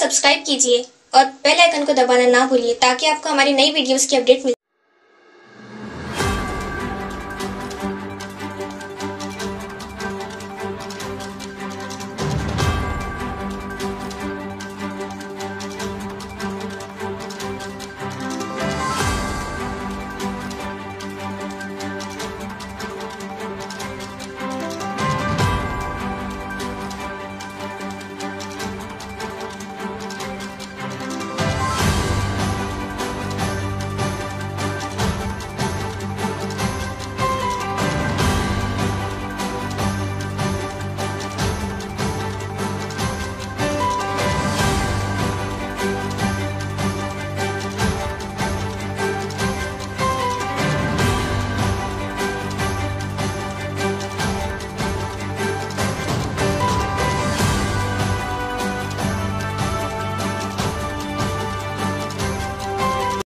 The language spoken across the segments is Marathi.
सब्सक्राइब कीजिए और बेल आइकन को दबाना ना भूलिए ताकि आपको हमारी नई वीडियोस की अपडेट मिले।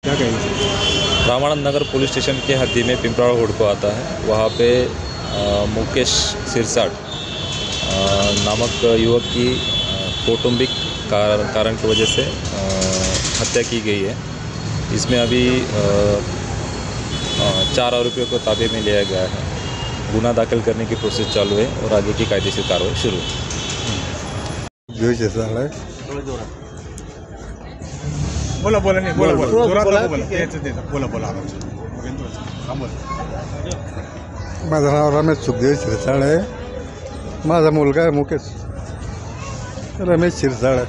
क्या कहेंगे? रामानंद नगर पुलिस स्टेशन के हद्दी में पिंपराड़ हुडको आता है। वहाँ पे मुकेश सिरसाट नामक युवक की कौटुंबिक कारण की वजह से हत्या की गई है। इसमें अभी 4 आरोपियों को ताबे में लिया गया है। गुना दाखिल करने की प्रोसेस चालू है और आगे की कायदेशीर कार्रवाई शुरू है। बोला बोला नहीं बोला बोला जोरात नको बोला बोला माझं नाव रमेश सुखदेव शिरसाळ आहे। माझा मुलगा आहे मुकेश रमेश शिरसाळ आहे।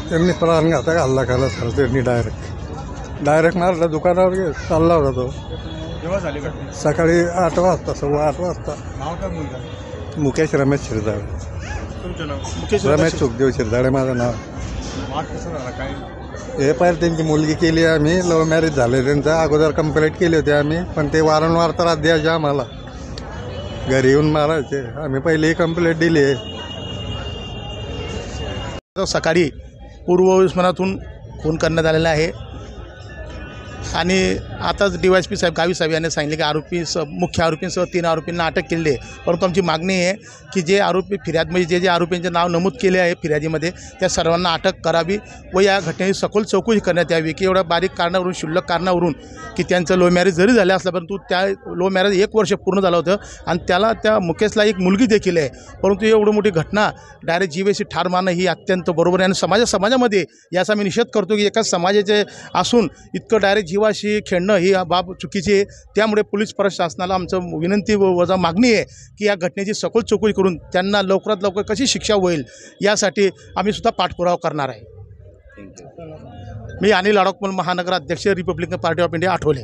त्यांनी प्राणघातक हल्ला केला सर। त्यांनी डायरेक्ट मारला। दुकानावर चालला होता तो। केव्हा झाली घटना? सकाळी 8 वाजता 8:15 वाजता। नाव काय मुलगा? मुकेश रमेश शिरसाळ। तुमचं नाव? रमेश सुखदेव शिरसाळ आहे माझं नाव। वाद कसा झाला काय? हे पाहिजे त्यांची मुलगी केली आम्ही। लव्ह मॅरेज झाले त्यांचं। अगोदर कंप्लेंट केली होती आम्ही, पण ते वारंवार त्रास द्यायचे आम्हाला। घरी येऊन मारायचे। आम्ही पहिली कंप्लेंट दिली आहे। सकाळी पूर्वविस्मरणातून खून करण्यात आलेला आहे आणि आताच DYSP साहेब गावी साहेब यांनी सांगितले की मुख्य आरोपींसह 3 आरोपींना अटक केली आहे। परंतु आमची मागणी आहे की जे आरोपी फिर्यादमध्ये जे आरोपींचे नाव नमूद केले आहे फिर्यादीमध्ये त्या सर्वांना अटक करावी व या घटनेची सखोल चौकशी करण्यात यावी की एवढ्या बारीक कारणावरून क्षुल्लक कारणावरून की त्यांचं लव्ह मॅरेज जरी झालं असलं परंतु त्या लव्ह मॅरेज 1 वर्ष पूर्ण झालं होतं आणि त्या मुकेशला एक मुलगी देखील आहे। परंतु एवढी मोठी घटना डायरेक्ट जीवेशी ठार मारणं ही अत्यंत बरोबर आहे आणि समाजामध्ये याचा मी निषेध करतो की एकाच समाजाचे असून इतकं डायरेक्ट जीवाशी खेळणं ही बाब चुकीची आहे। त्यामुळे पोलीस प्रशासनाला आमचं विनंती व मागणी आहे की या घटनेची सखोल चौकशी करून त्यांना लवकरात लवकर कशी शिक्षा होईल यासाठी आम्ही सुद्धा पाठपुरावा करणार आहे। मी अनिल अडकमल महानगर अध्यक्ष Republican party of India Athawale.